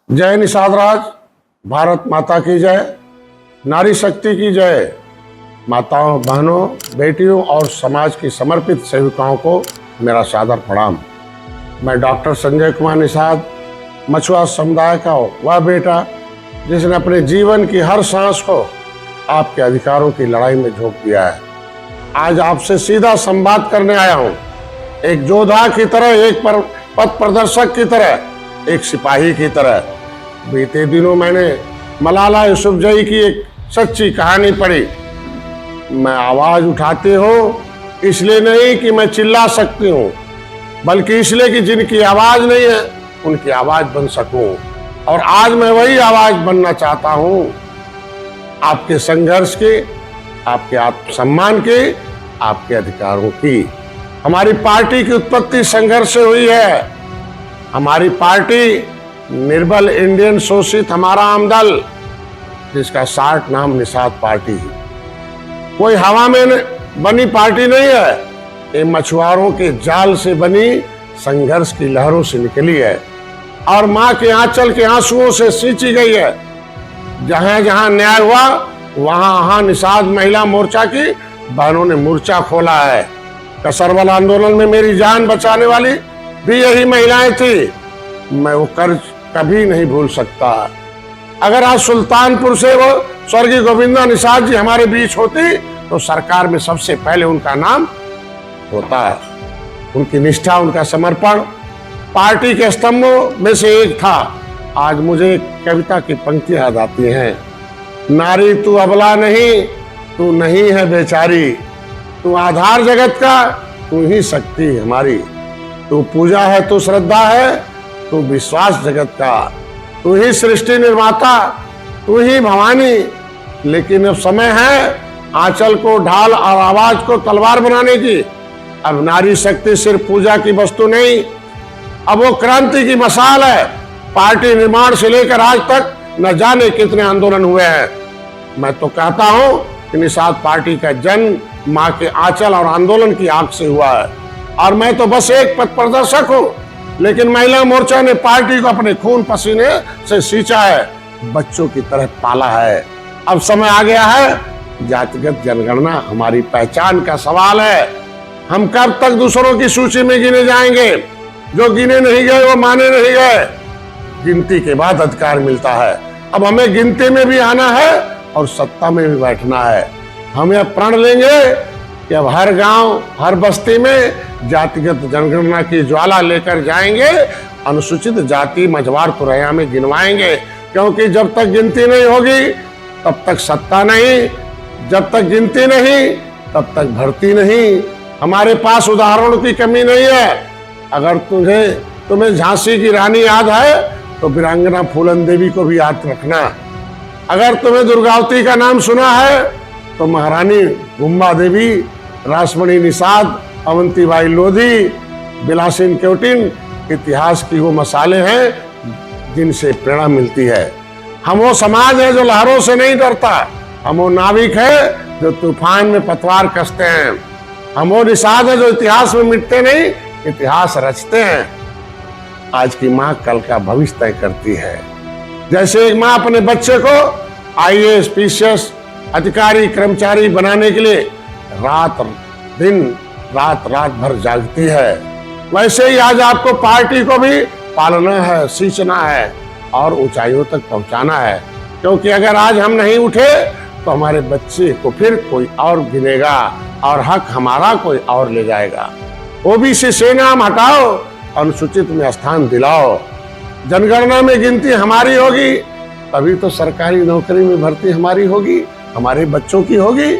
जय निषाद राज, भारत माता की जय, नारी शक्ति की जय। माताओं, बहनों, बेटियों और समाज की समर्पित सेविकाओं को मेरा सादर प्रणाम। मैं डॉक्टर संजय कुमार निषाद, मछुआ समुदाय का वह बेटा जिसने अपने जीवन की हर सांस को आपके अधिकारों की लड़ाई में झोंक दिया है। आज आपसे सीधा संवाद करने आया हूँ, एक योद्धा की तरह, एक पथ प्रदर्शक की तरह, एक सिपाही की तरह। बीते दिनों मैंने मलाला यूसुफजई की एक सच्ची कहानी पढ़ी। मैं आवाज उठाती हूँ इसलिए नहीं कि मैं चिल्ला सकती हूँ, बल्कि इसलिए कि जिनकी आवाज नहीं है उनकी आवाज बन सकूं। और आज मैं वही आवाज बनना चाहता हूँ, आपके संघर्ष की, आपके आत्मसम्मान की, आपके अधिकारों की। हमारी पार्टी की उत्पत्ति संघर्ष से हुई है। हमारी पार्टी निर्बल इंडियन शोषित हमारा आमदल, जिसका शार्ट नाम निषाद पार्टी है, कोई हवा में बनी पार्टी नहीं है। ये मछुआरों के जाल से बनी संघर्ष की लहरों से निकली है और मां के आंचल के आंसुओं से सींची गई है। जहां जहां न्याय हुआ वहां निषाद महिला मोर्चा की बहनों ने मोर्चा खोला है। कसरवल आंदोलन में मेरी जान बचाने वाली भी यही महिलाएं थी। मैं वो कर्ज कभी नहीं भूल सकता। अगर आज सुल्तानपुर से वो स्वर्गीय गोविंदा निषाद जी हमारे बीच होती तो सरकार में सबसे पहले उनका नाम होता है। उनकी निष्ठा, उनका समर्पण पार्टी के स्तंभों में से एक था। आज मुझे एक कविता की पंक्ति याद आती हैं। नारी तू अबला नहीं, तू नहीं है बेचारी, तू आधार जगत का, तू ही शक्ति हमारी। तू पूजा है, तू श्रद्धा है, तू विश्वास जगत का, तू ही सृष्टि निर्माता, तू ही भवानी। लेकिन अब समय है आंचल को ढाल और आवाज को तलवार बनाने की। अब नारी शक्ति सिर्फ पूजा की वस्तु नहीं, अब वो क्रांति की मशाल है। पार्टी निर्माण से लेकर आज तक न जाने कितने आंदोलन हुए हैं। मैं तो कहता हूँ कि निषाद पार्टी का जन्म माँ के आंचल और आंदोलन की आग से हुआ है। और मैं तो बस एक पथ प्रदर्शक हूँ, लेकिन महिला मोर्चा ने पार्टी को अपने खून पसीने से सींचा है, बच्चों की तरह पाला है। अब समय आ गया है जातिगत जनगणना हमारी पहचान का सवाल है। हम कब तक दूसरों की सूची में गिने जाएंगे? जो गिने नहीं गए वो माने नहीं गए। गिनती के बाद अधिकार मिलता है। अब हमें गिनती में भी आना है और सत्ता में भी बैठना है। हम यह प्रण लेंगे कि अब हर गांव, हर बस्ती में जातिगत जनगणना की ज्वाला लेकर जाएंगे। अनुसूचित जाति मझवार तुरैया में गिनवाएंगे, क्योंकि जब तक गिनती नहीं होगी तब तक सत्ता नहीं, जब तक गिनती नहीं तब तक भर्ती नहीं। हमारे पास उदाहरणों की कमी नहीं है। अगर तुम्हें झांसी की रानी याद है तो वीरांगना फूलन देवी को भी याद रखना। अगर तुम्हें दुर्गावती का नाम सुना है तो महारानी गुम्बा देवी, रासमणी निषाद, अवंतीबाई लोधी, बिलासिन केवटिन इतिहास की वो मसाले हैं जिनसे प्रेरणा मिलती है। हम वो समाज है जो लहरों से नहीं डरता। हम वो नाविक है जो तूफान में पतवार कसते हैं। हम वो निषाद है जो इतिहास में मिटते नहीं, इतिहास रचते हैं। आज की माँ कल का भविष्य तय करती है। जैसे एक माँ अपने बच्चे को IAS, PCS अधिकारी, कर्मचारी बनाने के लिए रात भर जागती है, वैसे ही आज आपको पार्टी को भी पालना है, सींचना है और ऊंचाइयों तक पहुंचाना है। क्योंकि अगर आज हम नहीं उठे तो हमारे बच्चे को फिर कोई और गिनेगा और हक हमारा कोई और ले जाएगा। OBC से नाम हटाओ, अनुसूचित में स्थान दिलाओ। जनगणना में गिनती हमारी होगी, तभी तो सरकारी नौकरी में भर्ती हमारी होगी, हमारे बच्चों की होगी।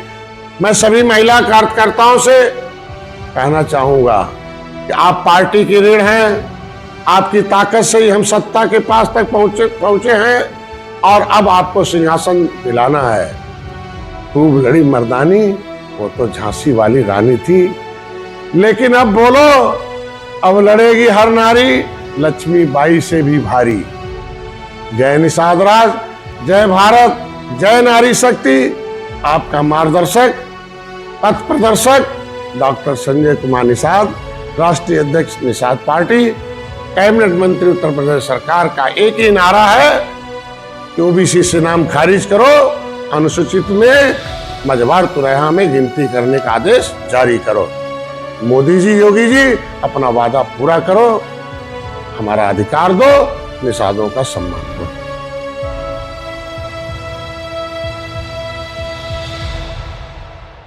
मैं सभी महिला कार्यकर्ताओं से कहना चाहूंगा कि आप पार्टी की रीढ़ हैं। आपकी ताकत से ही हम सत्ता के पास तक पहुंचे हैं और अब आपको सिंहासन दिलाना है। खूब लड़ी मर्दानी, वो तो झांसी वाली रानी थी, लेकिन अब बोलो, अब लड़ेगी हर नारी लक्ष्मीबाई से भी भारी। जय निषाद राज, जय भारत, जय नारी शक्ति। आपका मार्गदर्शक, पथ प्रदर्शक डॉक्टर संजय कुमार निषाद, राष्ट्रीय अध्यक्ष निषाद पार्टी, कैबिनेट मंत्री उत्तर प्रदेश सरकार का एक ही नारा है कि ओबीसी से नाम खारिज करो, अनुसूचित में मझवार तुरैया में गिनती करने का आदेश जारी करो। मोदी जी, योगी जी, अपना वादा पूरा करो, हमारा अधिकार दो, निषादों का सम्मान दो।